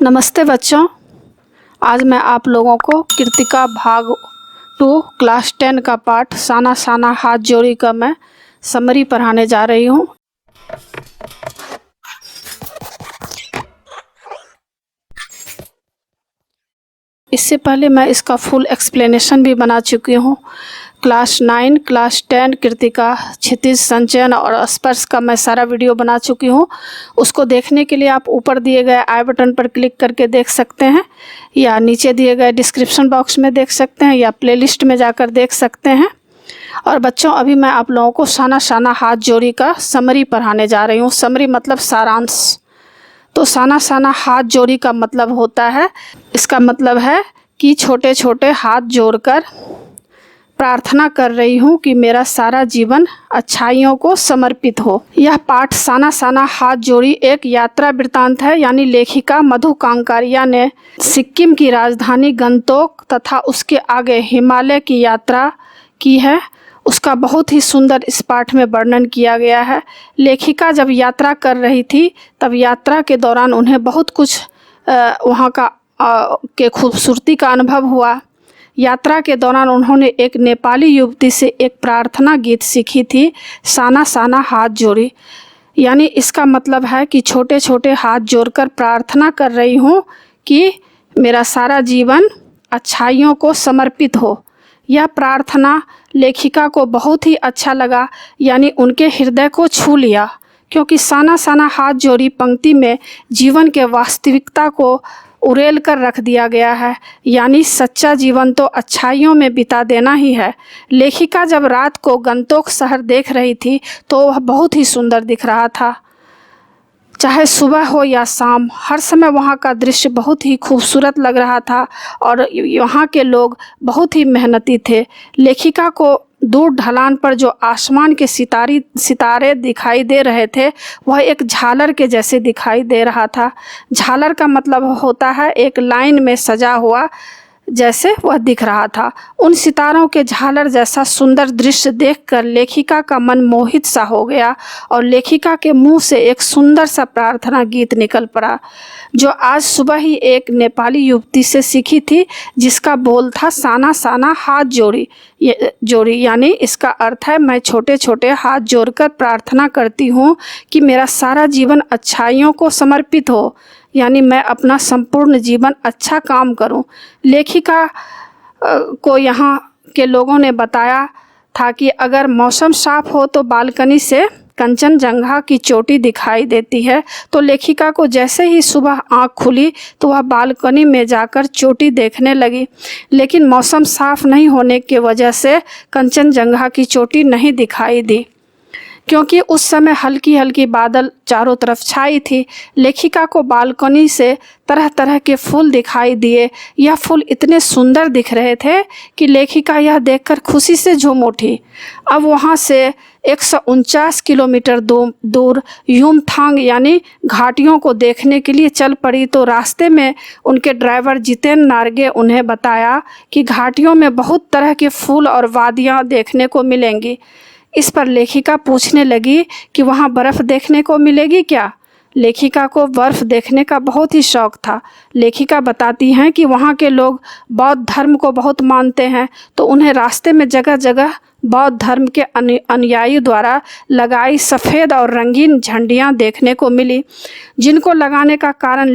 नमस्ते बच्चों। आज मैं आप लोगों को कृतिका भाग 2 क्लास 10 का पाठ साना साना हाथ जोड़ी का मैं समरी पढ़ाने जा रही हूँ। इससे पहले मैं इसका फुल एक्सप्लेनेशन भी बना चुकी हूँ। क्लास 9, क्लास 10 कृतिका, क्षितिज, संचयन और स्पर्श का मैं सारा वीडियो बना चुकी हूँ। उसको देखने के लिए आप ऊपर दिए गए आई बटन पर क्लिक करके देख सकते हैं, या नीचे दिए गए डिस्क्रिप्शन बॉक्स में देख सकते हैं, या प्लेलिस्ट में जाकर देख सकते हैं। और बच्चों, अभी मैं आप लोगों को साना साना हाथ जोड़ी का समरी पढ़ाने जा रही हूँ। समरी मतलब सारांश। तो साना साना हाथ जोड़ी का मतलब होता है, इसका मतलब है कि छोटे छोटे हाथ जोड़कर प्रार्थना कर रही हूँ कि मेरा सारा जीवन अच्छाइयों को समर्पित हो। यह पाठ साना साना हाथ जोड़ी एक यात्रा वृत्तांत है, यानी लेखिका मधु कांकारिया ने सिक्किम की राजधानी गंगटोक तथा उसके आगे हिमालय की यात्रा की है। उसका बहुत ही सुंदर इस पाठ में वर्णन किया गया है। लेखिका जब यात्रा कर रही थी तब यात्रा के दौरान उन्हें बहुत कुछ वहाँ का के खूबसूरती का अनुभव हुआ। यात्रा के दौरान उन्होंने एक नेपाली युवती से एक प्रार्थना गीत सीखी थी, साना साना हाथ जोड़ी। यानी इसका मतलब है कि छोटे छोटे हाथ जोड़कर प्रार्थना कर रही हूँ कि मेरा सारा जीवन अच्छाइयों को समर्पित हो। यह प्रार्थना लेखिका को बहुत ही अच्छा लगा, यानी उनके हृदय को छू लिया, क्योंकि साना साना हाथ जोड़ी पंक्ति में जीवन के वास्तविकता को उड़ेल कर रख दिया गया है, यानी सच्चा जीवन तो अच्छाइयों में बिता देना ही है। लेखिका जब रात को गंगटोक शहर देख रही थी तो वह बहुत ही सुंदर दिख रहा था। चाहे सुबह हो या शाम, हर समय वहाँ का दृश्य बहुत ही खूबसूरत लग रहा था और यहाँ के लोग बहुत ही मेहनती थे। लेखिका को दूर ढलान पर जो आसमान के सितारे दिखाई दे रहे थे वह एक झालर के जैसे दिखाई दे रहा था। झालर का मतलब होता है एक लाइन में सजा हुआ, जैसे वह दिख रहा था। उन सितारों के झालर जैसा सुंदर दृश्य देखकर लेखिका का मन मोहित सा हो गया और लेखिका के मुंह से एक सुंदर सा प्रार्थना गीत निकल पड़ा, जो आज सुबह ही एक नेपाली युवती से सीखी थी, जिसका बोल था साना साना हाथ जोड़ी। यानी इसका अर्थ है, मैं छोटे छोटे हाथ जोड़कर प्रार्थना करती हूँ कि मेरा सारा जीवन अच्छाइयों को समर्पित हो, यानी मैं अपना संपूर्ण जीवन अच्छा काम करूं। लेखिका को यहाँ के लोगों ने बताया था कि अगर मौसम साफ हो तो बालकनी से कंचनजंगा की चोटी दिखाई देती है। तो लेखिका को जैसे ही सुबह आँख खुली तो वह बालकनी में जाकर चोटी देखने लगी, लेकिन मौसम साफ नहीं होने की वजह से कंचनजंगा की चोटी नहीं दिखाई दी, क्योंकि उस समय हल्की हल्की बादल चारों तरफ छाई थी। लेखिका को बालकनी से तरह तरह के फूल दिखाई दिए। यह फूल इतने सुंदर दिख रहे थे कि लेखिका यह देखकर खुशी से झूम उठी। अब वहाँ से 149 किलोमीटर दूर युमथांग यानी घाटियों को देखने के लिए चल पड़ी। तो रास्ते में उनके ड्राइवर जितेन नार्गे उन्हें बताया कि घाटियों में बहुत तरह के फूल और वादियाँ देखने को मिलेंगी। इस पर लेखिका पूछने लगी कि वहाँ बर्फ़ देखने को मिलेगी क्या। लेखिका को बर्फ़ देखने का बहुत ही शौक़ था। लेखिका बताती हैं कि वहाँ के लोग बौद्ध धर्म को बहुत मानते हैं, तो उन्हें रास्ते में जगह जगह बौद्ध धर्म के अनुयायी द्वारा लगाई सफ़ेद और रंगीन झंडियाँ देखने को मिली, जिनको लगाने का कारण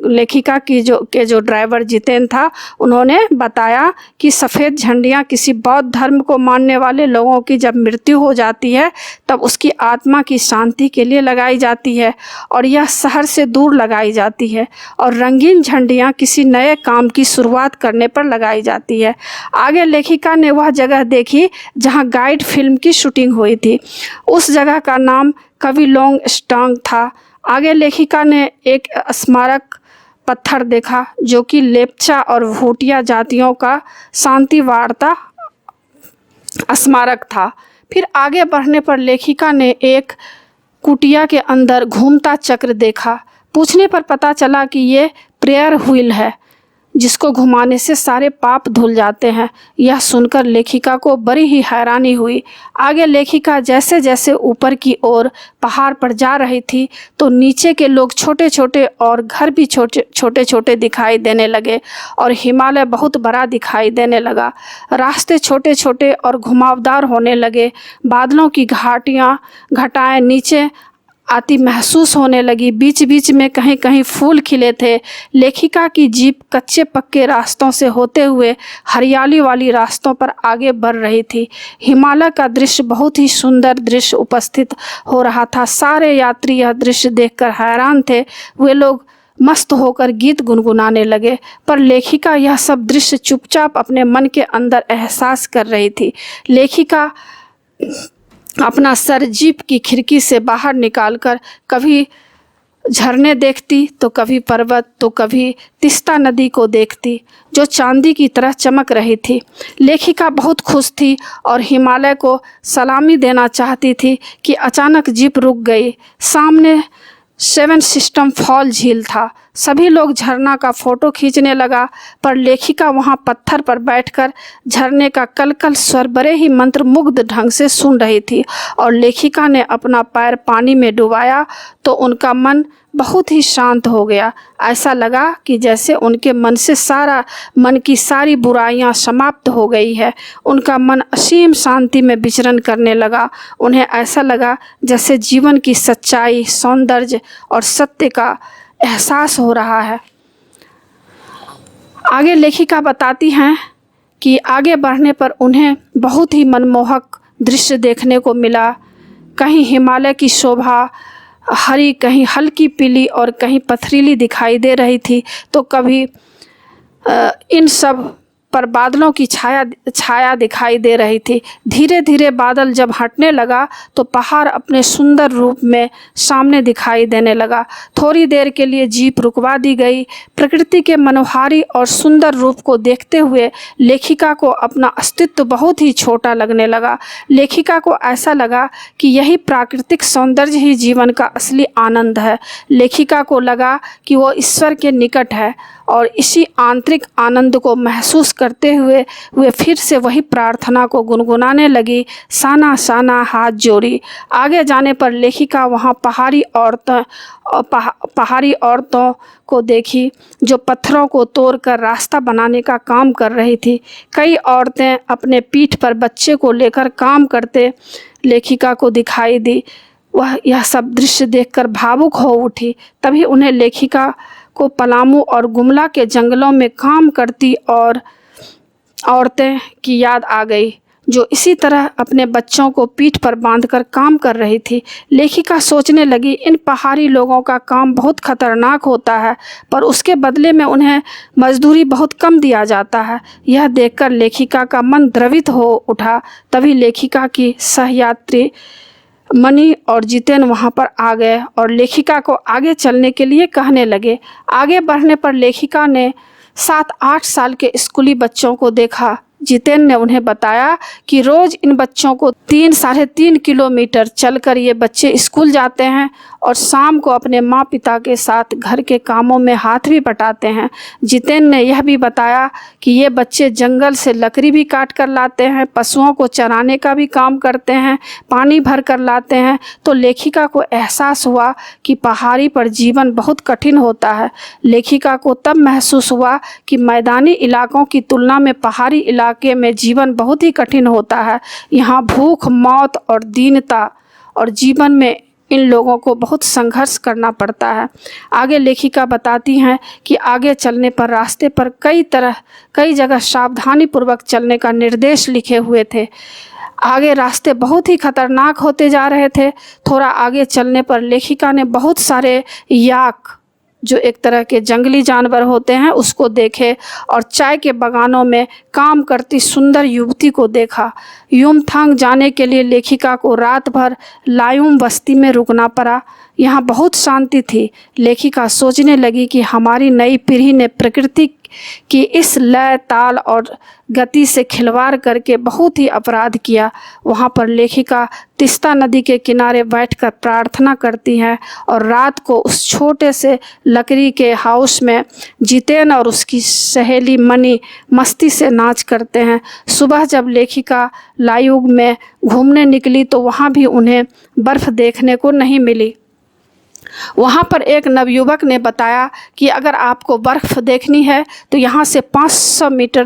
लेखिका की जो ड्राइवर जितेन था, उन्होंने बताया कि सफ़ेद झंडियाँ किसी बौद्ध धर्म को मानने वाले लोगों की जब मृत्यु हो जाती है तब उसकी आत्मा की शांति के लिए लगाई जाती है, और यह शहर से दूर लगाई जाती है। और रंगीन झंडियाँ किसी नए काम की शुरुआत करने पर लगाई जाती है। आगे लेखिका ने वह जगह देखी जहाँ गाइड फिल्म की शूटिंग हुई थी। उस जगह का नाम कविलोंग स्टांग था। आगे लेखिका ने एक स्मारक पत्थर देखा जो कि लेप्चा और भूटिया जातियों का शांति वार्ता स्मारक था। फिर आगे बढ़ने पर लेखिका ने एक कुटिया के अंदर घूमता चक्र देखा। पूछने पर पता चला कि ये प्रेयर व्हील है, जिसको घुमाने से सारे पाप धुल जाते हैं। यह सुनकर लेखिका को बड़ी ही हैरानी हुई। आगे लेखिका जैसे जैसे ऊपर की ओर पहाड़ पर जा रही थी तो नीचे के लोग छोटे छोटे और घर भी छोटे छोटे दिखाई देने लगे और हिमालय बहुत बड़ा दिखाई देने लगा। रास्ते छोटे छोटे और घुमावदार होने लगे। बादलों की घटाएं नीचे आती महसूस होने लगी। बीच बीच में कहीं कहीं फूल खिले थे। लेखिका की जीप कच्चे पक्के रास्तों से होते हुए हरियाली वाली रास्तों पर आगे बढ़ रही थी। हिमालय का दृश्य बहुत ही सुंदर दृश्य उपस्थित हो रहा था। सारे यात्री यह दृश्य देखकर हैरान थे। वे लोग मस्त होकर गीत गुनगुनाने लगे, पर लेखिका यह सब दृश्य चुपचाप अपने मन के अंदर एहसास कर रही थी। लेखिका अपना सर जीप की खिड़की से बाहर निकालकर कभी झरने देखती तो कभी पर्वत तो कभी तीस्ता नदी को देखती जो चांदी की तरह चमक रही थी। लेखिका बहुत खुश थी और हिमालय को सलामी देना चाहती थी कि अचानक जीप रुक गई। सामने 7 सिस्टम फॉल झील था। सभी लोग झरना का फोटो खींचने लगा, पर लेखिका वहां पत्थर पर बैठकर झरने का कलकल स्वर बड़े ही मंत्रमुग्ध ढंग से सुन रही थी। और लेखिका ने अपना पैर पानी में डुबाया तो उनका मन बहुत ही शांत हो गया। ऐसा लगा कि जैसे उनके मन की सारी बुराइयां समाप्त हो गई है। उनका मन असीम शांति में विचरण करने लगा। उन्हें ऐसा लगा जैसे जीवन की सच्चाई, सौंदर्य और सत्य का एहसास हो रहा है। आगे लेखिका बताती हैं कि आगे बढ़ने पर उन्हें बहुत ही मनमोहक दृश्य देखने को मिला। कहीं हिमालय की शोभा हरी, कहीं हल्की पीली और कहीं पथरीली दिखाई दे रही थी, तो कभी इन सब पर बादलों की छाया दिखाई दे रही थी। धीरे धीरे बादल जब हटने लगा तो पहाड़ अपने सुंदर रूप में सामने दिखाई देने लगा। थोड़ी देर के लिए जीप रुकवा दी गई। प्रकृति के मनोहारी और सुंदर रूप को देखते हुए लेखिका को अपना अस्तित्व बहुत ही छोटा लगने लगा। लेखिका को ऐसा लगा कि यही प्राकृतिक सौंदर्य ही जीवन का असली आनंद है। लेखिका को लगा कि वो ईश्वर के निकट है और इसी आंतरिक आनंद को महसूस करते हुए वे फिर से वही प्रार्थना को गुनगुनाने लगी, साना साना हाथ जोड़ी। आगे जाने पर लेखिका वहाँ पहाड़ी औरतों को देखी जो पत्थरों को तोड़कर रास्ता बनाने का काम कर रही थी। कई औरतें अपने पीठ पर बच्चे को लेकर काम करते लेखिका को दिखाई दी। वह यह सब दृश्य देखकर भावुक हो उठी। तभी उन्हें लेखिका को पलामू और गुमला के जंगलों में काम करती और औरतें की याद आ गई जो इसी तरह अपने बच्चों को पीठ पर बांधकर काम कर रही थी। लेखिका सोचने लगी, इन पहाड़ी लोगों का काम बहुत खतरनाक होता है, पर उसके बदले में उन्हें मजदूरी बहुत कम दिया जाता है। यह देखकर लेखिका का मन द्रवित हो उठा। तभी लेखिका की सहयात्री मणि और जितेन वहाँ पर आ गए और लेखिका को आगे चलने के लिए कहने लगे। आगे बढ़ने पर लेखिका ने 7-8 साल के स्कूली बच्चों को देखा। जितेन ने उन्हें बताया कि रोज़ इन बच्चों को 3-3.5 किलोमीटर चलकर ये बच्चे स्कूल जाते हैं और शाम को अपने माँ पिता के साथ घर के कामों में हाथ भी बटाते हैं। जितेन ने यह भी बताया कि ये बच्चे जंगल से लकड़ी भी काट कर लाते हैं, पशुओं को चराने का भी काम करते हैं, पानी भर कर लाते हैं। तो लेखिका को एहसास हुआ कि पहाड़ी पर जीवन बहुत कठिन होता है। लेखिका को तब महसूस हुआ कि मैदानी इलाकों की तुलना में पहाड़ी इलाके में जीवन बहुत ही कठिन होता है। यहाँ भूख, मौत और दीनता और जीवन में इन लोगों को बहुत संघर्ष करना पड़ता है। आगे लेखिका बताती हैं कि आगे चलने पर रास्ते पर कई जगह सावधानी पूर्वक चलने का निर्देश लिखे हुए थे। आगे रास्ते बहुत ही खतरनाक होते जा रहे थे। थोड़ा आगे चलने पर लेखिका ने बहुत सारे याक, जो एक तरह के जंगली जानवर होते हैं, उसको देखे और चाय के बागानों में काम करती सुंदर युवती को देखा। युमथांग जाने के लिए लेखिका को रात भर लायुम बस्ती में रुकना पड़ा। यहाँ बहुत शांति थी। लेखिका सोचने लगी कि हमारी नई पीढ़ी ने प्रकृति की इस लय, ताल और गति से खिलवाड़ करके बहुत ही अपराध किया। वहाँ पर लेखिका तीस्ता नदी के किनारे बैठकर प्रार्थना करती हैं और रात को उस छोटे से लकड़ी के हाउस में जितेन और उसकी सहेली मनी मस्ती से नाच करते हैं। सुबह जब लेखिका लायुग में घूमने निकली तो वहाँ भी उन्हें बर्फ़ देखने को नहीं मिली। वहाँ पर एक नवयुवक ने बताया कि अगर आपको बर्फ़ देखनी है तो यहाँ से 500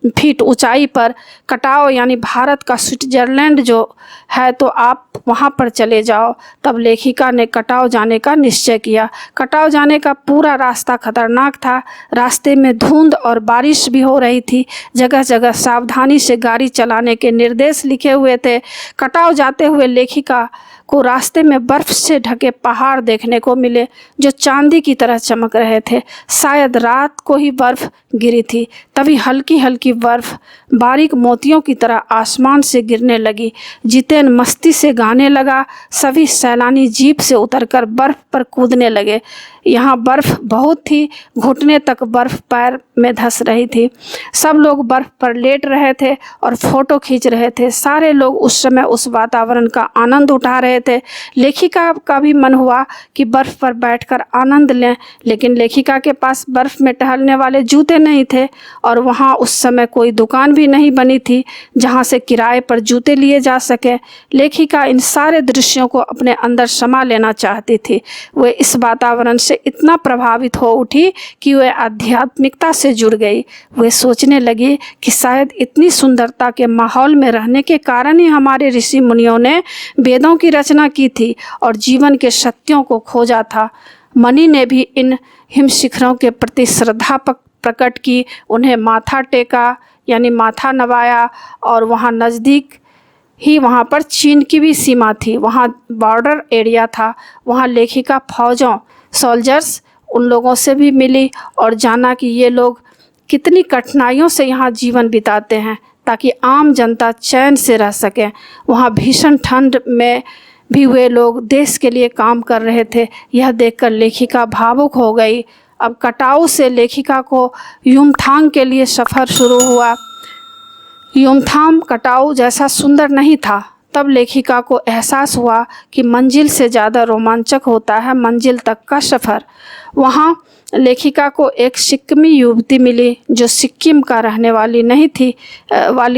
फीट ऊंचाई पर कटाव यानी भारत का स्विट्ज़रलैंड जो है तो आप वहाँ पर चले जाओ। तब लेखिका ने कटाव जाने का निश्चय किया। कटाव जाने का पूरा रास्ता खतरनाक था। रास्ते में धुंध और बारिश भी हो रही थी। जगह जगह सावधानी से गाड़ी चलाने के निर्देश लिखे हुए थे। कटाव जाते हुए लेखिका को रास्ते में बर्फ़ से ढके पहाड़ देखने को मिले जो चांदी की तरह चमक रहे थे। शायद रात को ही बर्फ़ गिरी थी। तभी हल्की हल्की बर्फ़ बारीक मोतियों की तरह आसमान से गिरने लगी। जितेन मस्ती से गाने लगा। सभी सैलानी जीप से उतरकर बर्फ़ पर कूदने लगे। यहाँ बर्फ़ बहुत थी, घुटने तक बर्फ़ पैर में धंस रही थी। सब लोग बर्फ़ पर लेट रहे थे और फ़ोटो खींच रहे थे। सारे लोग उस समय उस वातावरण का आनंद उठा रहे थे। लेखिका का भी मन हुआ कि बर्फ़ पर बैठकर आनंद लें, लेकिन लेखिका के पास बर्फ़ में टहलने वाले जूते नहीं थे और वहाँ उस समय कोई दुकान भी नहीं बनी थी जहाँ से किराए पर जूते लिए जा सके। लेखिका इन सारे दृश्यों को अपने अंदर समा लेना चाहती थी। वे इस वातावरण से इतना प्रभावित हो उठी कि वे आध्यात्मिकता से जुड़ गई। वे सोचने लगी कि शायद इतनी सुंदरता के माहौल में रहने के कारण ही हमारे ऋषि मुनियों ने वेदों की रचना की थी और जीवन के सत्यों को खोजा था। मनी ने भी इन हिम शिखरों के प्रति श्रद्धा प्रकट की। उन्हें माथा टेका यानी माथा नवाया और वहाँ नज़दीक ही वहाँ पर चीन की भी सीमा थी। वहाँ बॉर्डर एरिया था। वहाँ लेखिका फौजों सोल्जर्स उन लोगों से भी मिली और जाना कि ये लोग कितनी कठिनाइयों से यहाँ जीवन बिताते हैं ताकि आम जनता चैन से रह सकें। वहाँ भीषण ठंड में भी वे लोग देश के लिए काम कर रहे थे। यह देखकर लेखिका भावुक हो गई। अब कटाऊ से लेखिका को युमथांग के लिए सफ़र शुरू हुआ। युमथांग कटाऊ जैसा सुंदर नहीं था। तब लेखिका को एहसास हुआ कि मंजिल से ज़्यादा रोमांचक होता है मंजिल तक का सफ़र। वहाँ लेखिका को एक सिक्किमी युवती मिली जो सिक्किम का रहने वाली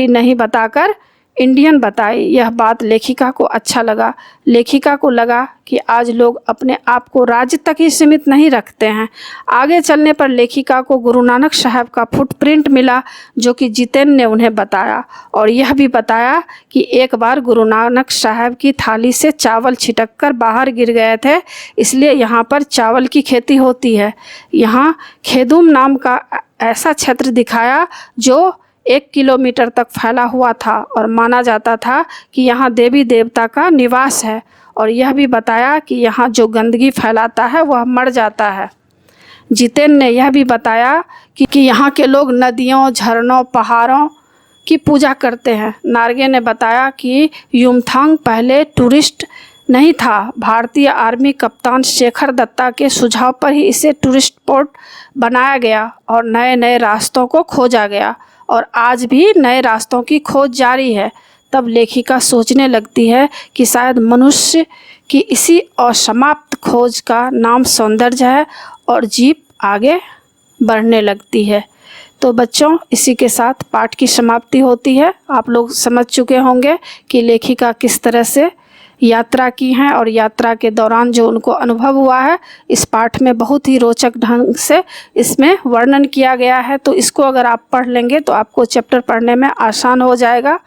नहीं बताकर इंडियन बताई। यह बात लेखिका को अच्छा लगा। लेखिका को लगा कि आज लोग अपने आप को राज्य तक ही सीमित नहीं रखते हैं। आगे चलने पर लेखिका को गुरु नानक साहब का फुटप्रिंट मिला जो कि जितेन ने उन्हें बताया और यह भी बताया कि एक बार गुरु नानक साहब की थाली से चावल छिटक कर बाहर गिर गए थे, इसलिए यहाँ पर चावल की खेती होती है। यहाँ खेदुम नाम का ऐसा क्षेत्र दिखाया जो 1 किलोमीटर तक फैला हुआ था और माना जाता था कि यहाँ देवी देवता का निवास है और यह भी बताया कि यहाँ जो गंदगी फैलाता है वह मर जाता है। जितेन ने यह भी बताया कि यहाँ के लोग नदियों, झरनों, पहाड़ों की पूजा करते हैं। नार्गे ने बताया कि युमथांग पहले टूरिस्ट नहीं था। भारतीय आर्मी कप्तान शेखर दत्ता के सुझाव पर ही इसे टूरिस्ट स्पॉट बनाया गया और नए नए रास्तों को खोजा गया और आज भी नए रास्तों की खोज जारी है। तब लेखिका सोचने लगती है कि शायद मनुष्य की इसी असमाप्त खोज का नाम सौंदर्य है और जीप आगे बढ़ने लगती है। तो बच्चों, इसी के साथ पाठ की समाप्ति होती है। आप लोग समझ चुके होंगे कि लेखिका किस तरह से यात्रा की हैं और यात्रा के दौरान जो उनको अनुभव हुआ है इस पाठ में बहुत ही रोचक ढंग से इसमें वर्णन किया गया है। तो इसको अगर आप पढ़ लेंगे तो आपको चैप्टर पढ़ने में आसान हो जाएगा।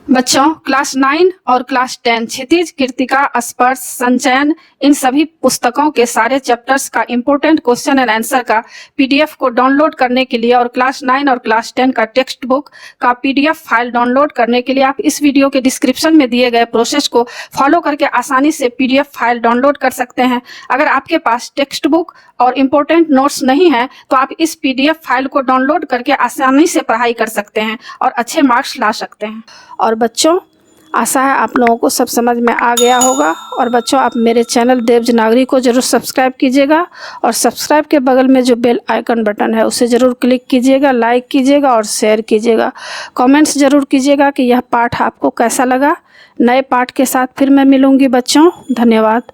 बच्चों, क्लास 9 और क्लास 10 क्षितिज, कृत्तिका, स्पर्श, संचयन, इन सभी पुस्तकों के सारे चैप्टर्स का इम्पोर्टेंट क्वेश्चन एंड आंसर का पीडीएफ को डाउनलोड करने के लिए और क्लास 9 और क्लास 10 का टेक्स्ट बुक का पीडीएफ फाइल डाउनलोड करने के लिए आप इस वीडियो के डिस्क्रिप्शन में दिए गए प्रोसेस को फॉलो करके आसानी से पीडीएफ फाइल डाउनलोड कर सकते हैं। अगर आपके पास टेक्स्ट बुक और इम्पोर्टेंट नोट्स नहीं है तो आप इस पीडीएफ फाइल को डाउनलोड करके आसानी से पढ़ाई कर सकते हैं और अच्छे मार्क्स ला सकते हैं। और बच्चों, आशा है आप लोगों को सब समझ में आ गया होगा। और बच्चों, आप मेरे चैनल देवजनागरी को ज़रूर सब्सक्राइब कीजिएगा और सब्सक्राइब के बगल में जो बेल आइकन बटन है उसे ज़रूर क्लिक कीजिएगा, लाइक कीजिएगा और शेयर कीजिएगा। कमेंट्स ज़रूर कीजिएगा कि यह पाठ आपको कैसा लगा। नए पाठ के साथ फिर मैं मिलूँगी बच्चों। धन्यवाद।